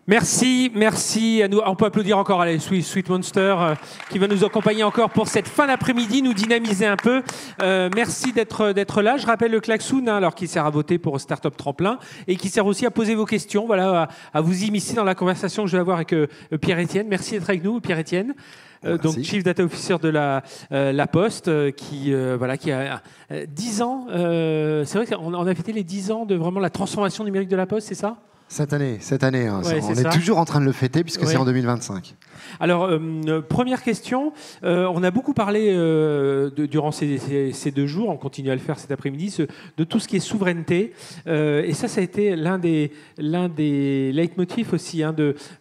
Merci à nous. On peut applaudir encore, allez, Sweet Monster, qui va nous accompagner encore pour cette fin d'après-midi, nous dynamiser un peu. Merci d'être là. Je rappelle le klaxoon, alors qui sert à voter pour Startup Tremplin et qui sert aussi à poser vos questions, voilà, à vous immiscer dans la conversation que je vais avoir avec Pierre-Étienne. Merci d'être avec nous, Pierre-Étienne. Donc Chief Data Officer de la Poste, qui a 10 ans. C'est vrai qu'on a fêté les 10 ans de vraiment la transformation numérique de la Poste, c'est ça ? Cette année, hein, ouais, on est toujours en train de le fêter puisque c'est en 2025. Alors, première question, on a beaucoup parlé durant ces 2 jours, on continue à le faire cet après-midi, de tout ce qui est souveraineté. Et ça a été l'un des leitmotifs aussi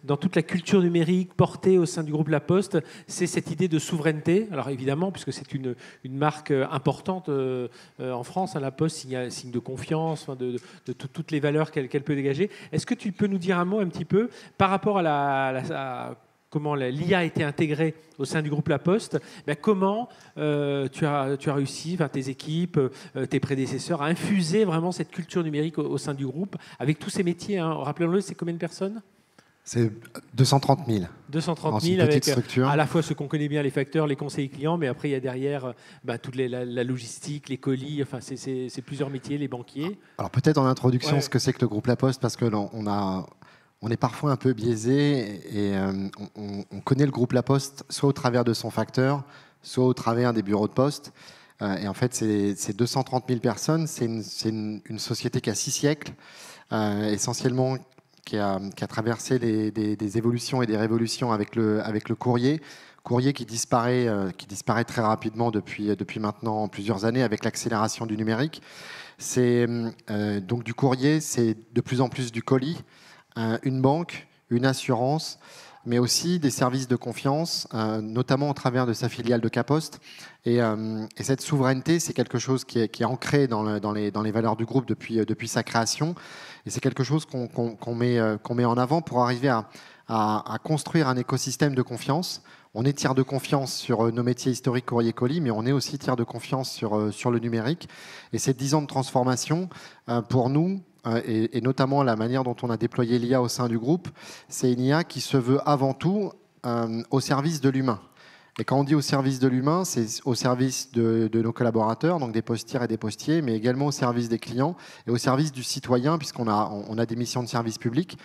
dans toute la culture numérique portée au sein du groupe La Poste, c'est cette idée de souveraineté. Alors évidemment, puisque c'est une marque importante en France, La Poste, signe de confiance, de toutes les valeurs qu'elle peut dégager. Est-ce que tu peux nous dire un mot un petit peu par rapport à comment l'IA a été intégrée au sein du groupe La Poste, comment tu as réussi, tes équipes, tes prédécesseurs, à infuser vraiment cette culture numérique au sein du groupe, avec tous ces métiers. Rappelons-le, c'est combien de personnes ? C'est 230 000. 230 000 avec à la fois ceux qu'on connaît bien, les facteurs, les conseillers clients, mais après il y a derrière toute la logistique, les colis, c'est plusieurs métiers, les banquiers. Alors peut-être en introduction ce que c'est que le groupe La Poste, parce que on est parfois un peu biaisé et on connaît le groupe La Poste soit au travers de son facteur, soit au travers des bureaux de poste. Et en fait, c'est 230 000 personnes. C'est une société qui a 6 siècles, essentiellement qui a traversé des évolutions et des révolutions avec le courrier qui disparaît très rapidement depuis maintenant plusieurs années avec l'accélération du numérique. Donc du courrier, c'est de plus en plus du colis. Une banque, une assurance, mais aussi des services de confiance, notamment au travers de sa filiale de Caposte. Et cette souveraineté, c'est quelque chose qui est ancré dans les valeurs du groupe depuis sa création. Et c'est quelque chose qu'on met en avant pour arriver à construire un écosystème de confiance. On est tiers de confiance sur nos métiers historiques courrier-colis, mais on est aussi tiers de confiance sur le numérique. Et ces 10 ans de transformation, pour nous, et notamment la manière dont on a déployé l'IA au sein du groupe, c'est une IA qui se veut avant tout au service de l'humain. Et quand on dit au service de l'humain, c'est au service de nos collaborateurs, donc des postières et des postiers, mais également au service des clients et au service du citoyen, puisqu'on a des missions de service public.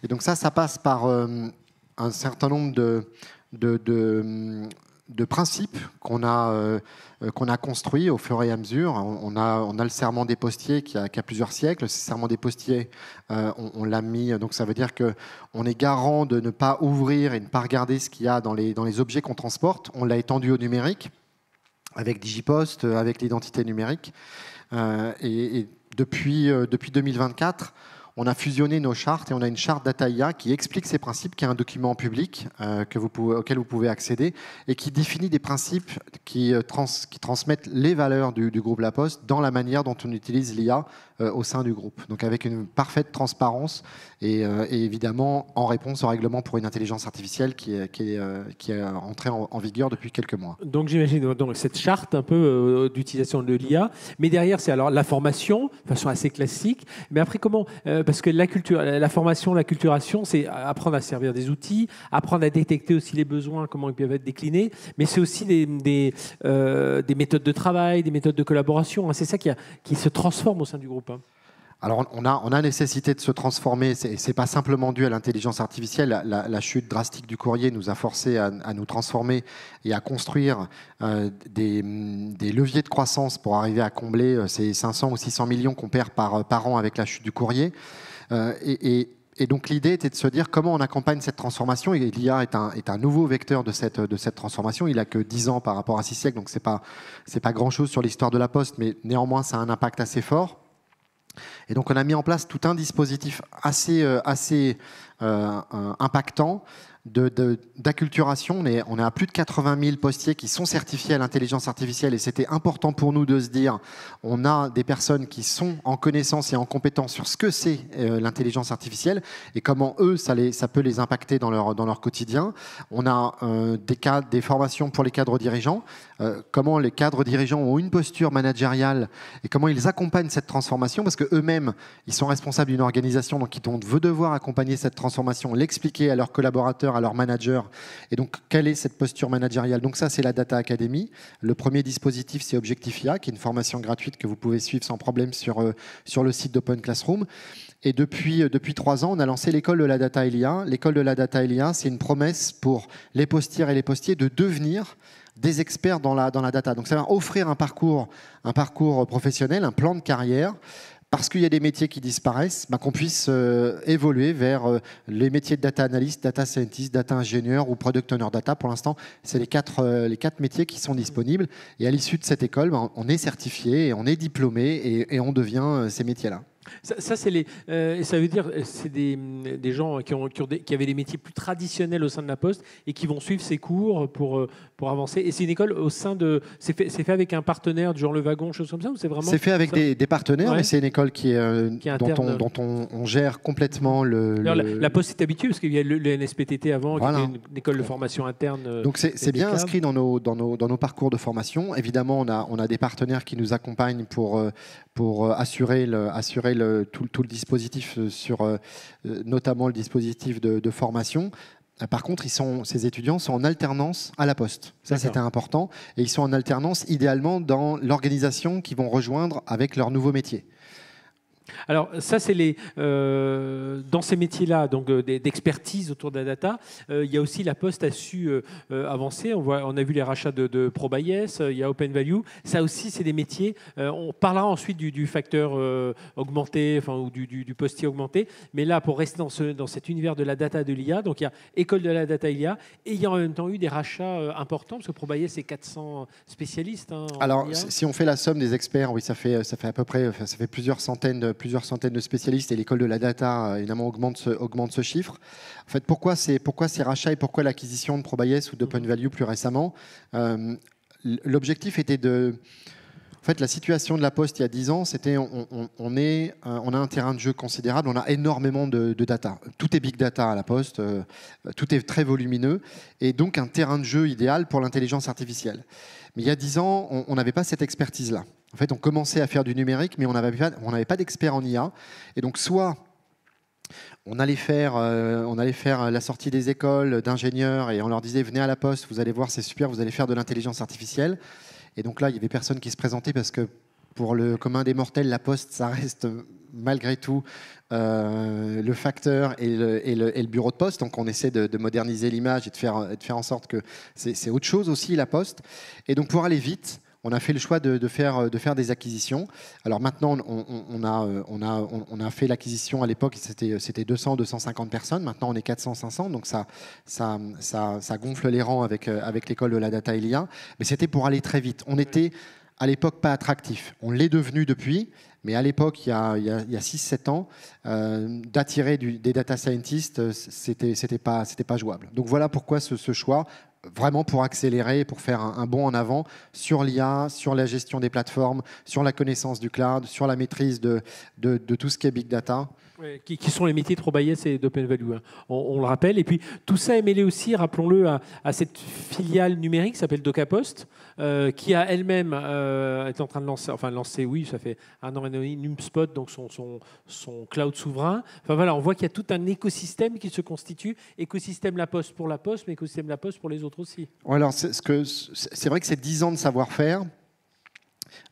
Et donc ça passe par un certain nombre de principes qu'on a construits au fur et à mesure. On a le serment des postiers qui a plusieurs siècles. Ce serment des postiers, on l'a mis. Donc ça veut dire qu'on est garant de ne pas ouvrir et ne pas regarder ce qu'il y a dans les objets qu'on transporte. On l'a étendu au numérique avec Digipost, avec l'identité numérique. Et depuis 2024, on a fusionné nos chartes et on a une charte Data IA qui explique ces principes, qui est un document public auquel vous pouvez accéder et qui définit des principes qui transmettent les valeurs du groupe La Poste dans la manière dont on utilise l'IA au sein du groupe. Donc avec une parfaite transparence et évidemment en réponse au règlement pour une intelligence artificielle qui est entré en vigueur depuis quelques mois. Donc j'imagine cette charte un peu d'utilisation de l'IA, mais derrière c'est alors la formation, de façon assez classique, mais après comment parce que la formation, la culturation, c'est apprendre à servir des outils, apprendre à détecter aussi les besoins, comment ils peuvent être déclinés, mais c'est aussi des méthodes de travail, des méthodes de collaboration. C'est ça qui se transforme au sein du groupe. Alors, on a nécessité de se transformer. C'est pas simplement dû à l'intelligence artificielle. La chute drastique du courrier nous a forcé à nous transformer et à construire des leviers de croissance pour arriver à combler ces 500 ou 600 millions qu'on perd par an avec la chute du courrier. Et donc, l'idée était de se dire comment on accompagne cette transformation. Et l'IA est un nouveau vecteur de cette transformation. Il n'a que 10 ans par rapport à 6 siècles, donc c'est pas grand-chose sur l'histoire de la Poste, mais néanmoins, ça a un impact assez fort. Et donc, on a mis en place tout un dispositif assez impactant d'acculturation. On est à plus de 80 000 postiers qui sont certifiés à l'intelligence artificielle et c'était important pour nous de se dire on a des personnes qui sont en connaissance et en compétence sur ce que c'est l'intelligence artificielle et comment eux, ça peut les impacter dans leur quotidien. On a des formations pour les cadres dirigeants, comment les cadres dirigeants ont une posture managériale et comment ils accompagnent cette transformation parce qu'eux-mêmes, ils sont responsables d'une organisation, donc ils vont devoir accompagner cette transformation, l'expliquer à leurs collaborateurs, à leurs managers. Et donc, quelle est cette posture managériale? Donc ça, c'est la Data Academy. Le premier dispositif, c'est Objectifia, qui est une formation gratuite que vous pouvez suivre sans problème sur le site d'Open Classroom. Et depuis 3 ans, on a lancé l'école de la Data Elia. L'école de la Data Elia, c'est une promesse pour les postières et les postiers de devenir des experts dans la data. Donc ça va offrir un parcours professionnel, un plan de carrière, parce qu'il y a des métiers qui disparaissent, qu'on puisse évoluer vers les métiers de data analyst, data scientist, data ingénieur ou product owner data. Pour l'instant, c'est les quatre métiers qui sont disponibles. Et à l'issue de cette école, on est certifié, et on est diplômé et on devient ces métiers-là. Ça c'est ça veut dire c'est des gens qui avaient des métiers plus traditionnels au sein de la Poste et qui vont suivre ces cours pour avancer. Et c'est une école au sein de... C'est fait avec un partenaire du genre Le Wagon, chose comme ça, ou c'est vraiment... C'est fait avec des partenaires, ouais. Mais c'est une école dont on gère complètement la Poste est habituée parce qu'il y a le NSPTT avant, voilà. qui était une école de formation interne. Donc c'est bien inscrit dans nos parcours de formation. Évidemment, on a des partenaires qui nous accompagnent pour assurer tout le dispositif, notamment le dispositif de formation. Par contre, ces étudiants sont en alternance à la Poste. Ça, c'était important. Et ils sont en alternance, idéalement, dans l'organisation qu'ils vont rejoindre avec leur nouveau métier. Alors ça, c'est dans ces métiers-là, donc d'expertise autour de la data, il y a aussi la Poste a su avancer. On a vu les rachats de ProBayes, il y a Open Value. Ça aussi, c'est des métiers. On parlera ensuite du facteur augmenté, ou du postier augmenté. Mais là, pour rester dans cet univers de la data de l'IA, donc il y a école de la data IA et il y a en même temps eu des rachats importants parce que ProBayes, c'est 400 spécialistes. Alors, si on fait la somme des experts, oui, ça fait à peu près, ça fait plusieurs centaines de spécialistes et l'école de la data évidemment augmente ce chiffre. En fait, pourquoi ces rachats et pourquoi l'acquisition de ProBayes ou d'Open Value plus récemment? L'objectif était en fait, la situation de la Poste il y a 10 ans, c'était on a un terrain de jeu considérable, on a énormément de data. Tout est big data à la Poste, tout est très volumineux et donc un terrain de jeu idéal pour l'intelligence artificielle. Mais il y a 10 ans, on n'avait pas cette expertise-là. En fait, on commençait à faire du numérique, mais on n'avait pas d'experts en IA. Et donc, soit on allait faire la sortie des écoles d'ingénieurs et on leur disait « Venez à la Poste, vous allez voir, c'est super, vous allez faire de l'intelligence artificielle ». Et donc là, il y avait personne qui se présentait parce que pour le commun des mortels, la Poste, ça reste malgré tout le facteur et le bureau de poste. Donc on essaie de moderniser l'image et de faire en sorte que c'est autre chose aussi, la Poste. Et donc pour aller vite, on a fait le choix de faire des acquisitions. Alors maintenant, on a fait l'acquisition à l'époque, c'était 200, 250 personnes. Maintenant, on est 400, 500. Donc ça gonfle les rangs avec l'école de la data Elia. Mais c'était pour aller très vite. On était à l'époque pas attractif. On l'est devenu depuis. Mais à l'époque, il y a 6-7 ans, d'attirer des data scientists, c'était pas jouable. Donc voilà pourquoi ce choix, vraiment pour accélérer, pour faire un bond en avant sur l'IA, sur la gestion des plateformes, sur la connaissance du cloud, sur la maîtrise de tout ce qui est big data. Qui sont les métiers de ProBayes et d'Open Value. On le rappelle. Et puis, tout ça est mêlé aussi, rappelons-le, à cette filiale numérique qui s'appelle DocaPost, qui a elle-même est en train de lancer, oui, ça fait 1 an et demi, NumSpot, donc son cloud souverain. Enfin voilà, on voit qu'il y a tout un écosystème qui se constitue. Écosystème La Poste pour La Poste, mais écosystème La Poste pour les autres aussi. Alors, c'est vrai que c'est 10 ans de savoir-faire.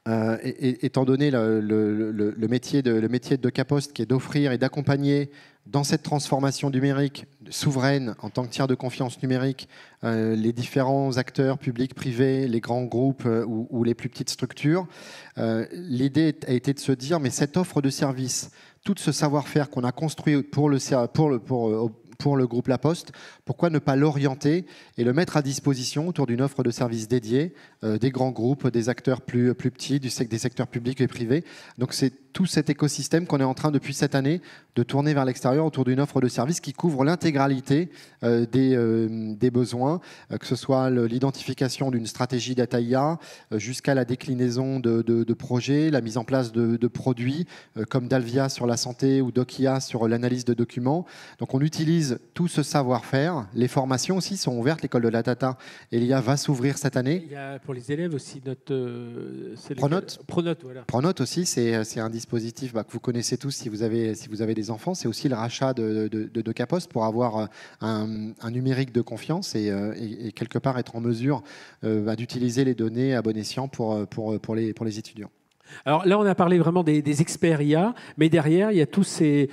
Étant donné le métier de DocaPost qui est d'offrir et d'accompagner dans cette transformation numérique souveraine en tant que tiers de confiance numérique les différents acteurs publics, privés, les grands groupes ou les plus petites structures, l'idée a été de se dire mais cette offre de service, tout ce savoir-faire qu'on a construit pour le groupe La Poste, pourquoi ne pas l'orienter et le mettre à disposition autour d'une offre de services dédiée des grands groupes, des acteurs plus petits, des secteurs publics et privés. Donc c'est tout cet écosystème qu'on est en train depuis cette année de tourner vers l'extérieur autour d'une offre de service qui couvre l'intégralité des besoins, que ce soit l'identification d'une stratégie data IA jusqu'à la déclinaison de projets, la mise en place de produits comme Dalvia sur la santé ou Dokia sur l'analyse de documents. Donc on utilise tout ce savoir-faire. Les formations aussi sont ouvertes. L'école de la data et l'IA va s'ouvrir cette année. Il y a pour les élèves aussi notre Pronote. Pronote, voilà. Pronote aussi, c'est un dispositif que vous connaissez tous si vous avez des enfants. C'est aussi le rachat de Docapost pour avoir un numérique de confiance et quelque part être en mesure d'utiliser les données à bon escient pour les étudiants. Alors là, on a parlé vraiment des experts IA, mais derrière, il y a tous ces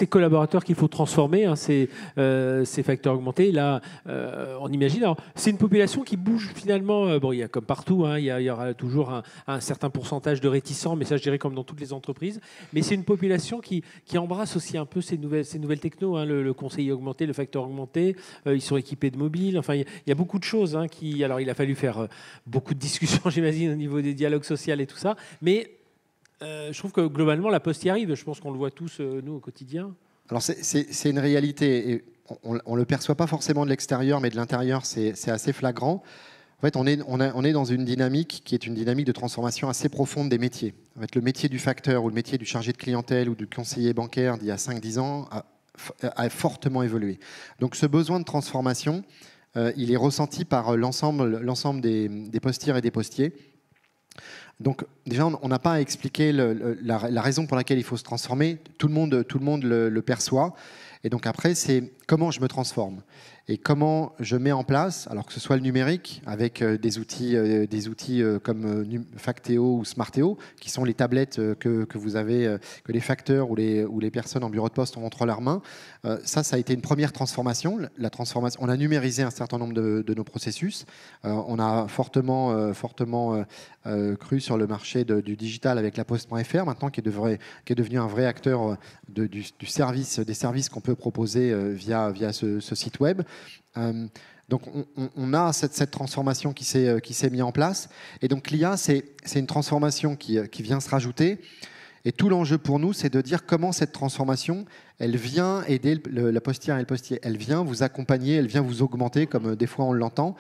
collaborateurs qu'il faut transformer, hein, ces facteurs augmentés. Là, on imagine. Alors, c'est une population qui bouge finalement. Bon, il y a comme partout, hein, il y aura toujours un certain pourcentage de réticents, mais ça, je dirais comme dans toutes les entreprises. Mais c'est une population qui embrasse aussi un peu ces nouvelles technos, hein, le conseiller augmenté, le facteur augmenté. Ils sont équipés de mobiles. Enfin, il y a beaucoup de choses. Hein, alors, il a fallu faire beaucoup de discussions, j'imagine, au niveau des dialogues sociaux et tout ça. Mais je trouve que globalement, la Poste y arrive. Je pense qu'on le voit tous, nous, au quotidien. Alors, c'est une réalité. Et on ne le perçoit pas forcément de l'extérieur, mais de l'intérieur, c'est assez flagrant. En fait, on est dans une dynamique qui est une dynamique de transformation assez profonde des métiers. En fait, le métier du facteur ou le métier du chargé de clientèle ou du conseiller bancaire d'il y a 5-10 ans a fortement évolué. Donc, ce besoin de transformation, il est ressenti par l'ensemble des postières et des postiers. Donc déjà, on n'a pas à expliquer la raison pour laquelle il faut se transformer. Tout le monde le perçoit. Et donc après, c'est comment je me transforme et comment je mets en place, alors que ce soit le numérique, avec des outils comme Factéo ou Smartéo, qui sont les tablettes que vous avez, que les facteurs ou les personnes en bureau de poste ont entre leurs mains. Ça a été une première transformation. On a numérisé un certain nombre de nos processus. On a fortement cru sur le marché du digital avec la Poste.fr, maintenant qui est devenu un vrai acteur des services qu'on peut proposer via ce site web. Donc on a cette transformation qui s'est mise en place. Et donc l'IA, c'est une transformation qui vient se rajouter. Et tout l'enjeu pour nous, c'est de dire comment cette transformation, elle vient aider la postière et le postier. Elle vient vous accompagner, elle vient vous augmenter, comme des fois on l'entend.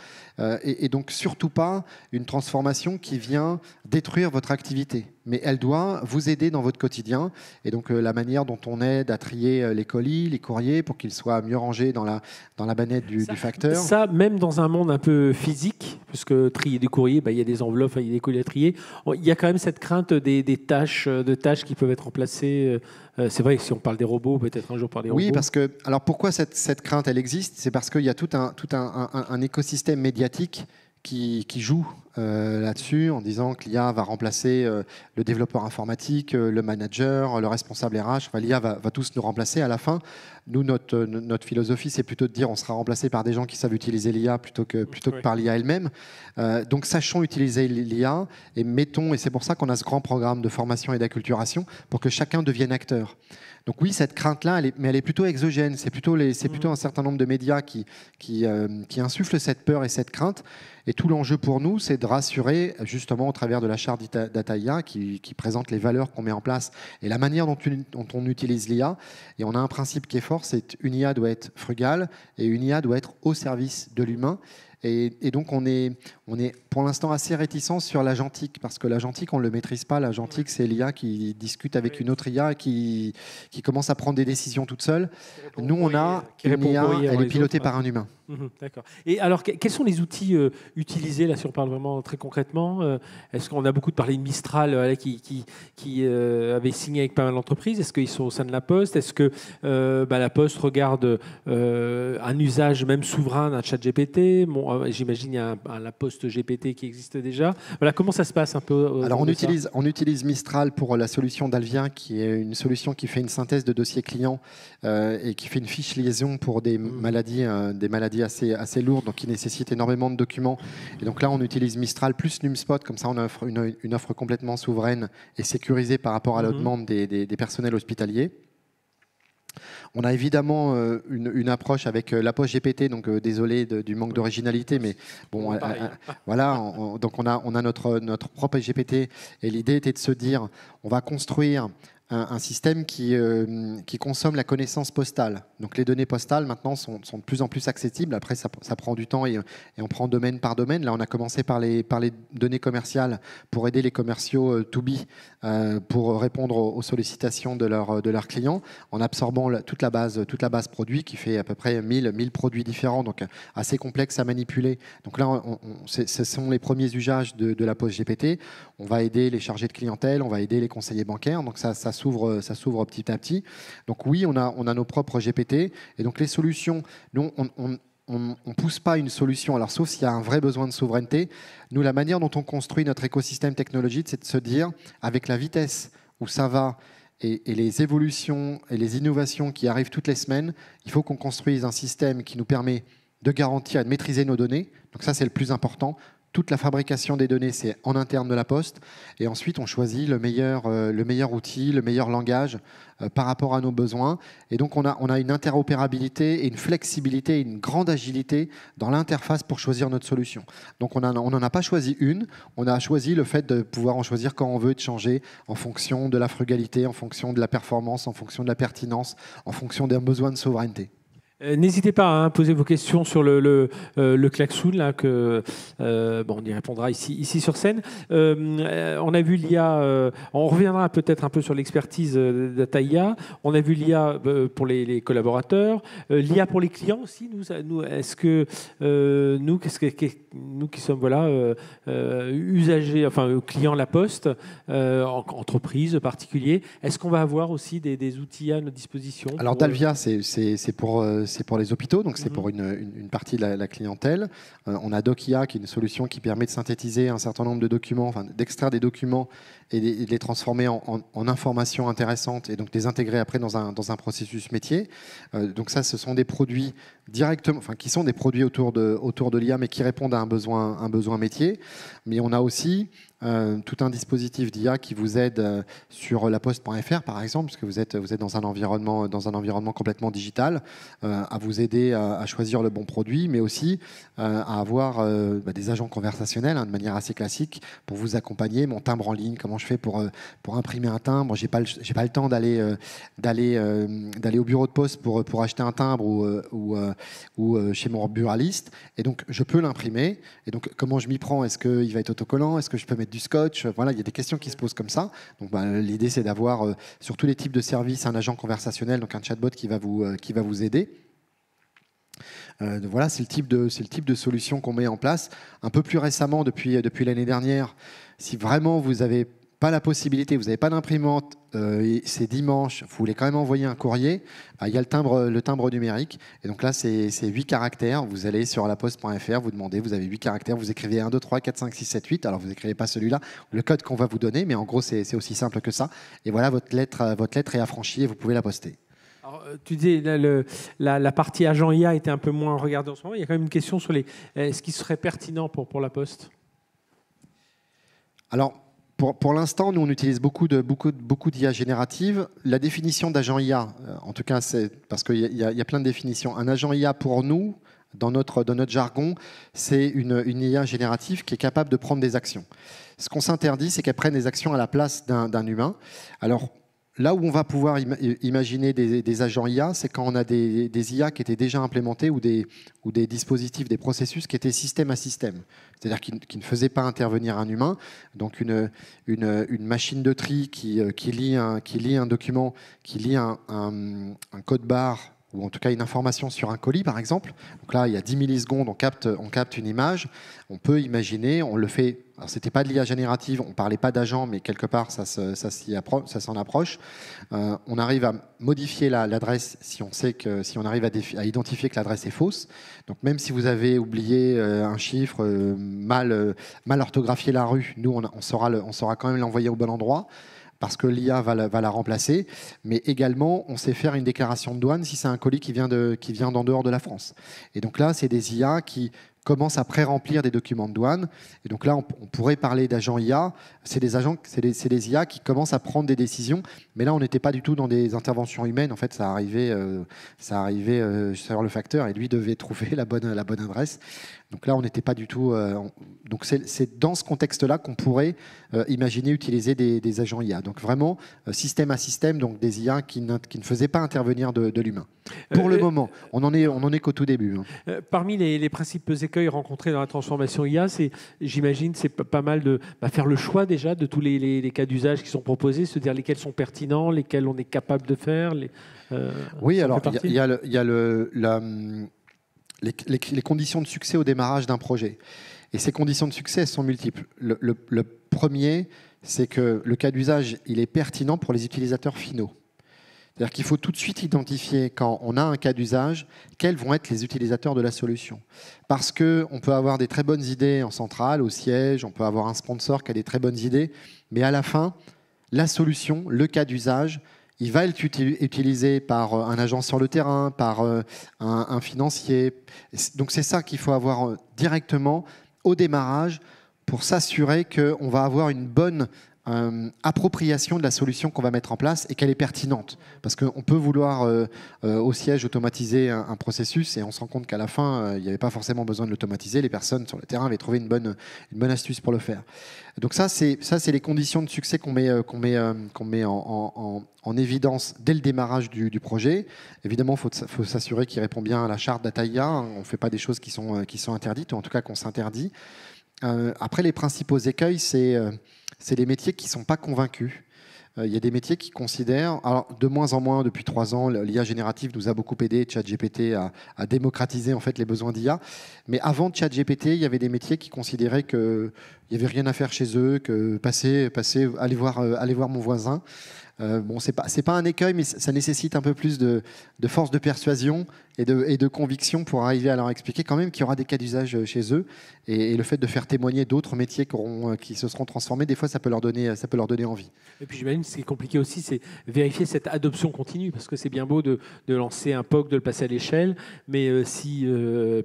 Et donc surtout pas une transformation qui vient détruire votre activité. Mais elle doit vous aider dans votre quotidien. Et donc la manière dont on aide à trier les colis, les courriers, pour qu'ils soient mieux rangés dans la bannette du facteur. Ça, même dans un monde un peu physique, puisque trier des courriers, il y a des enveloppes, il y a des colis à trier, il y a quand même cette crainte des tâches qui peuvent être remplacées. C'est vrai que si on parle des robots, peut-être un jour par des robots. Oui, parce que, alors pourquoi cette crainte, elle existe? C'est parce qu'il y a tout un écosystème médiatique qui joue là-dessus en disant que l'IA va remplacer le développeur informatique, le manager, le responsable RH. Enfin, l'IA va tous nous remplacer à la fin. Nous, notre philosophie, c'est plutôt de dire on sera remplacé par des gens qui savent utiliser l'IA plutôt que par l'IA elle-même. Donc, sachons utiliser l'IA et c'est pour ça qu'on a ce grand programme de formation et d'acculturation pour que chacun devienne acteur. Donc oui, cette crainte-là, elle est plutôt exogène. C'est plutôt un certain nombre de médias qui insufflent cette peur et cette crainte. Et tout l'enjeu pour nous, c'est de rassurer, justement, au travers de la charte Data IA, qui présente les valeurs qu'on met en place et la manière dont on utilise l'IA. Et on a un principe qui est fort, c'est une IA doit être frugale et une IA doit être au service de l'humain. Et donc, on est pour l'instant assez réticent sur l'agentique, parce que l'agentique, on ne le maîtrise pas. L'agentique, c'est l'IA qui discute avec une autre IA qui commence à prendre des décisions toute seule. Nous, on a une IA, elle est pilotée par un humain. D'accord. Et alors, quels sont les outils utilisés, là, si on parle vraiment très concrètement? Est-ce qu'on a beaucoup parlé de Mistral qui avait signé avec pas mal d'entreprises? Est-ce qu'ils sont au sein de la Poste? Est-ce que la Poste regarde un usage même souverain d'un chat GPT? J'imagine qu'il y a la Poste GPT qui existe déjà. Voilà, comment ça se passe un peu? Alors, on utilise Mistral pour la solution d'Alvia, qui est une solution qui fait une synthèse de dossiers clients et qui fait une fiche liaison pour des maladies assez lourdes, donc qui nécessitent énormément de documents. Et donc là, on utilise Mistral plus NumSpot, comme ça on offre une offre complètement souveraine et sécurisée par rapport à la demande des personnels hospitaliers. On a évidemment une approche avec la Poste GPT, donc désolé du manque d'originalité, mais bon, voilà. Donc on a notre propre GPT, et l'idée était de se dire, on va construire un système qui consomme la connaissance postale. Donc les données postales maintenant sont de plus en plus accessibles. Après, ça prend du temps et on prend domaine par domaine. Là, on a commencé par les données commerciales pour aider les commerciaux to be pour répondre aux sollicitations de leurs clients en absorbant toute la base produit qui fait à peu près 1000 produits différents, donc assez complexe à manipuler. Donc là, ce sont les premiers usages de la Poste GPT. On va aider les chargés de clientèle, on va aider les conseillers bancaires. Donc ça s'ouvre petit à petit. Donc oui, on a nos propres GPT. Et donc les solutions, nous, on ne pousse pas une solution, alors sauf s'il y a un vrai besoin de souveraineté. Nous, la manière dont on construit notre écosystème technologique, c'est de se dire, avec la vitesse où ça va et les évolutions et les innovations qui arrivent toutes les semaines, il faut qu'on construise un système qui nous permet de garantir et de maîtriser nos données. Donc ça, c'est le plus important. Toute la fabrication des données, c'est en interne de la Poste. Et ensuite, on choisit le meilleur outil, le meilleur langage par rapport à nos besoins. Et donc, on a une interopérabilité et une flexibilité, une grande agilité dans l'interface pour choisir notre solution. Donc, on n'en a pas choisi une. On a choisi le fait de pouvoir en choisir quand on veut, de changer en fonction de la frugalité, en fonction de la performance, en fonction de la pertinence, en fonction d'un besoin de souveraineté. N'hésitez pas à poser vos questions sur le klaxoon, là, on y répondra ici sur scène. On a vu l'IA, on reviendra peut-être un peu sur l'expertise d'Ataïa. On a vu l'IA pour les collaborateurs, l'IA pour les clients aussi. Est-ce que nous qui sommes usagers, enfin clients La Poste, entreprises particuliers, est-ce qu'on va avoir aussi des outils à notre disposition? Alors Dalvia, c'est pour les hôpitaux, donc c'est pour une partie de la clientèle. On a DocIA, qui est une solution qui permet de synthétiser un certain nombre de documents, enfin, d'extraire des documents et de les transformer en informations intéressantes et donc les intégrer après dans un processus métier. Donc ça, ce sont des produits directement, enfin, qui sont des produits autour de l'IA, mais qui répondent à un besoin métier. Mais on a aussi tout un dispositif d'IA qui vous aide sur laposte.fr, par exemple, parce que vous êtes dans un environnement complètement digital, à vous aider à choisir le bon produit, mais aussi à avoir des agents conversationnels de manière assez classique pour vous accompagner. Mon timbre en ligne, comment je fais pour imprimer un timbre? J'ai pas le temps d'aller au bureau de poste pour acheter un timbre ou chez mon buraliste. Et donc, je peux l'imprimer. Et donc, comment je m'y prends? Est-ce qu'il va être autocollant? Est-ce que je peux mettre du scotch? Voilà, il y a des questions qui se posent comme ça. Donc, l'idée, c'est d'avoir sur tous les types de services un agent conversationnel, donc un chatbot qui va vous aider. Voilà, c'est le type de solution qu'on met en place. Un peu plus récemment, depuis l'année dernière, si vraiment vous n'avez pas la possibilité, vous n'avez pas d'imprimante, c'est dimanche, vous voulez quand même envoyer un courrier, il y a le timbre numérique. Et donc là, c'est 8 caractères. Vous allez sur laposte.fr, vous demandez, vous avez 8 caractères, vous écrivez 1, 2, 3, 4, 5, 6, 7, 8. Alors, vous n'écrivez pas celui-là, le code qu'on va vous donner, mais en gros, c'est aussi simple que ça. Et voilà, votre lettre est affranchie et vous pouvez la poster. Alors, tu disais la partie agent IA était un peu moins regardée en ce moment. Il y a quand même une question sur ce qui serait pertinent pour La Poste. Alors, pour l'instant, nous, on utilise beaucoup d'IA générative. La définition d'agent IA, en tout cas, c'est parce qu'il y a plein de définitions. Un agent IA, pour nous, dans notre jargon, c'est une IA générative qui est capable de prendre des actions. Ce qu'on s'interdit, c'est qu'elle prenne des actions à la place d'un humain. Alors, là où on va pouvoir imaginer des agents IA, c'est quand on a des IA qui étaient déjà implémentés ou des dispositifs, des processus qui étaient système à système. C'est-à-dire qui ne faisaient pas intervenir un humain. Donc une machine de tri qui lit un document, qui lit un code barre, ou en tout cas une information sur un colis, par exemple. Donc là, il y a 10 millisecondes, on capte une image. On peut imaginer, on le fait. Alors, ce n'était pas de l'IA générative, on ne parlait pas d'agent, mais quelque part, ça s'en approche. On arrive à modifier l'adresse si on arrive à identifier que l'adresse est fausse. Donc, même si vous avez oublié un chiffre, mal orthographié la rue, nous, on saura quand même l'envoyer au bon endroit, parce que l'IA va la remplacer, mais également, on sait faire une déclaration de douane si c'est un colis qui vient d'en dehors de la France. Et donc là, c'est des IA qui commencent à pré-remplir des documents de douane. Et donc là, on pourrait parler d'agents IA. C'est des IA qui commencent à prendre des décisions, mais là, on n'était pas du tout dans des interventions humaines. En fait, ça arrivait sur le facteur et lui devait trouver la bonne adresse. Donc là, on n'était pas du tout... donc c'est dans ce contexte-là qu'on pourrait imaginer utiliser des agents IA. Donc vraiment, système à système, donc des IA qui ne faisaient pas intervenir de l'humain. Pour le moment, on en est qu'au tout début. Parmi les principaux écueils rencontrés dans la transformation IA, j'imagine, c'est pas mal de faire le choix déjà de tous les cas d'usage qui sont proposés, se dire lesquels sont pertinents, lesquels on est capable de faire. Oui, alors il y a les conditions de succès au démarrage d'un projet. Et ces conditions de succès, elles sont multiples. Le premier, c'est que le cas d'usage, il est pertinent pour les utilisateurs finaux. C'est-à-dire qu'il faut tout de suite identifier, quand on a un cas d'usage, quels vont être les utilisateurs de la solution. Parce qu'on peut avoir des très bonnes idées en centrale, au siège, on peut avoir un sponsor qui a des très bonnes idées, mais à la fin, la solution, le cas d'usage, il va être utilisé par un agent sur le terrain, par un financier. Donc c'est ça qu'il faut avoir directement au démarrage pour s'assurer qu'on va avoir une bonne appropriation de la solution qu'on va mettre en place et qu'elle est pertinente. Parce qu'on peut vouloir au siège automatiser un processus et on se rend compte qu'à la fin, il n'y avait pas forcément besoin de l'automatiser. Les personnes sur le terrain avaient trouvé une bonne astuce pour le faire. Donc ça, c'est les conditions de succès qu'on met en évidence dès le démarrage du projet. Évidemment, il faut s'assurer qu'il répond bien à la charte Data IA. On ne fait pas des choses qui sont interdites, ou en tout cas qu'on s'interdit. Après, les principaux écueils, c'est les métiers qui ne sont pas convaincus. Il y a des métiers qui considèrent, alors de moins en moins depuis 3 ans, l'IA générative nous a beaucoup aidé, ChatGPT à démocratiser en fait les besoins d'IA. Mais avant ChatGPT, il y avait des métiers qui considéraient qu'il n'y avait rien à faire chez eux, que aller voir mon voisin. Bon, c'est pas un écueil, mais ça nécessite un peu plus de force de persuasion et de conviction pour arriver à leur expliquer quand même qu'il y aura des cas d'usage chez eux. Et le fait de faire témoigner d'autres métiers qui se seront transformés, des fois, ça peut leur donner envie. Et puis j'imagine que ce qui est compliqué aussi, c'est vérifier cette adoption continue, parce que c'est bien beau de lancer un POC, de le passer à l'échelle, mais si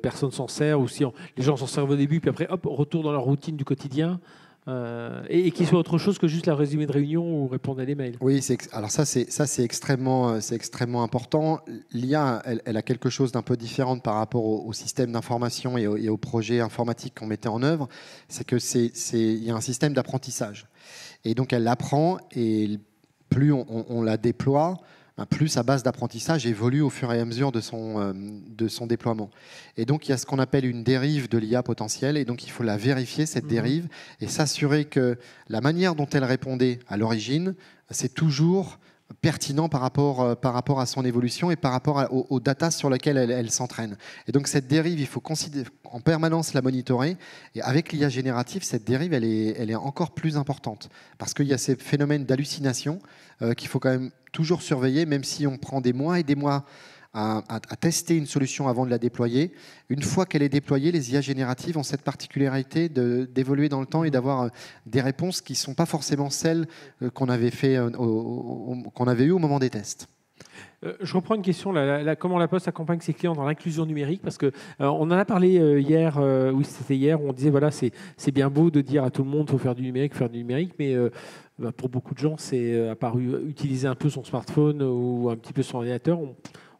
personne s'en sert, ou si les gens s'en servent au début, puis après, hop, retour dans leur routine du quotidien, et qu'il soit autre chose que juste la résumé de réunion ou répondre à des mails. Oui, alors ça c'est extrêmement important. L'IA, elle a quelque chose d'un peu différent par rapport au système d'information et au projet informatique qu'on mettait en œuvre. C'est que il y a un système d'apprentissage. Et donc elle l'apprend, et plus on la déploie, plus sa base d'apprentissage évolue au fur et à mesure de son déploiement. Et donc, il y a ce qu'on appelle une dérive de l'IA potentielle, et donc il faut la vérifier, cette dérive, et s'assurer que la manière dont elle répondait à l'origine, c'est toujours pertinent par rapport à son évolution et par rapport aux data sur lesquelles elle s'entraîne. Et donc cette dérive, il faut en permanence la monitorer. Et avec l'IA générative, cette dérive, elle est encore plus importante. Parce qu'il y a ces phénomènes d'hallucination qu'il faut quand même toujours surveiller, même si on prend des mois et des mois à tester une solution avant de la déployer. Une fois qu'elle est déployée, les IA génératives ont cette particularité d'évoluer dans le temps et d'avoir des réponses qui ne sont pas forcément celles qu'on avait eues au moment des tests. Je reprends une question. Comment La Poste accompagne ses clients dans l'inclusion numérique? Parce que on en a parlé hier. Oui, c'était hier où on disait voilà, c'est bien beau de dire à tout le monde faut faire du numérique, mais pour beaucoup de gens, c'est à part utiliser un peu son smartphone ou un petit peu son ordinateur,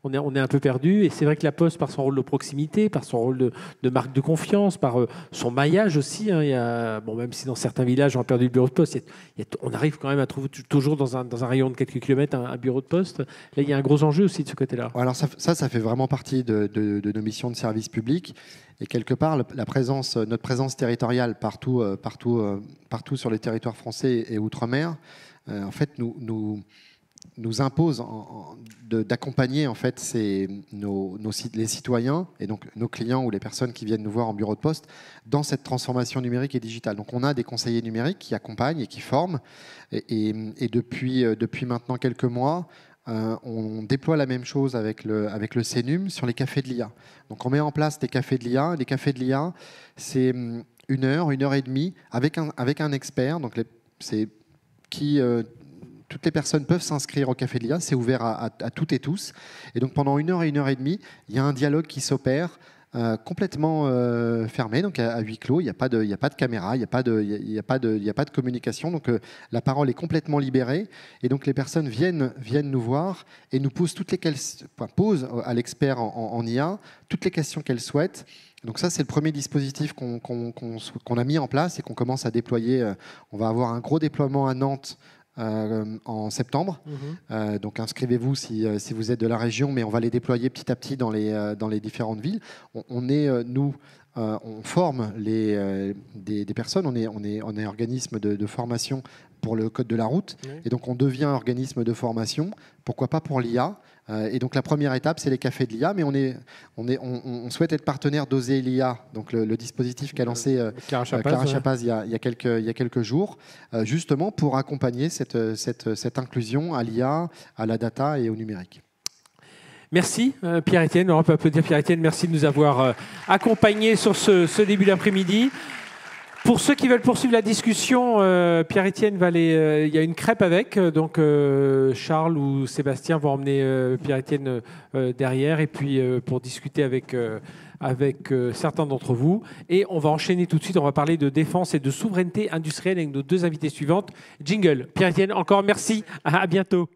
on est un peu perdu. Et c'est vrai que La Poste, par son rôle de proximité, par son rôle de marque de confiance, par son maillage aussi, hein, même si dans certains villages on a perdu le bureau de poste, on arrive quand même à trouver toujours dans un rayon de quelques kilomètres un bureau de poste. Là, il y a un gros enjeu aussi de ce côté-là. Alors ça fait vraiment partie de nos missions de service public. Et quelque part, notre présence territoriale partout sur les territoires français et outre-mer, en fait, nous impose d'accompagner en fait les citoyens et donc nos clients ou les personnes qui viennent nous voir en bureau de poste dans cette transformation numérique et digitale. Donc on a des conseillers numériques qui accompagnent et qui forment et depuis maintenant quelques mois, on déploie la même chose avec le CNUM sur les cafés de l'IA. Donc on met en place des cafés de l'IA. Les cafés de l'IA, c'est 1 heure, 1 heure et demie avec un expert. Donc toutes les personnes peuvent s'inscrire au Café de l'IA, c'est ouvert à toutes et tous. Et donc pendant 1 heure et 1 heure et demie, il y a un dialogue qui s'opère complètement fermé, donc à huis clos. Il n'y a pas de caméra, il n'y a pas de communication. Donc la parole est complètement libérée. Et donc les personnes viennent nous voir et nous posent posent à l'expert en IA toutes les questions qu'elles souhaitent. Donc ça, c'est le premier dispositif qu'on a mis en place et qu'on commence à déployer. On va avoir un gros déploiement à Nantes en septembre. Donc inscrivez-vous si vous êtes de la région, mais on va les déployer petit à petit dans les différentes villes. On forme des personnes, on est organisme de formation pour le code de la route, et donc on devient organisme de formation, pourquoi pas pour l'IA. Et donc la première étape, c'est les cafés de l'IA, mais on souhaite être partenaire d'Oser l'IA, donc le dispositif qu'a lancé Clara Chapaz il y a quelques jours, justement pour accompagner cette inclusion à l'IA, à la data et au numérique. Merci Pierre-Étienne, on peut applaudir Pierre-Étienne, merci de nous avoir accompagnés sur ce début d'après-midi. Pour ceux qui veulent poursuivre la discussion, Pierre-Étienne va aller. Il y a une crêpe avec, donc Charles ou Sébastien vont emmener Pierre-Étienne derrière, et puis pour discuter avec certains d'entre vous. Et on va enchaîner tout de suite. On va parler de défense et de souveraineté industrielle avec nos deux invités suivantes. Jingle. Pierre-Étienne, encore merci. À bientôt.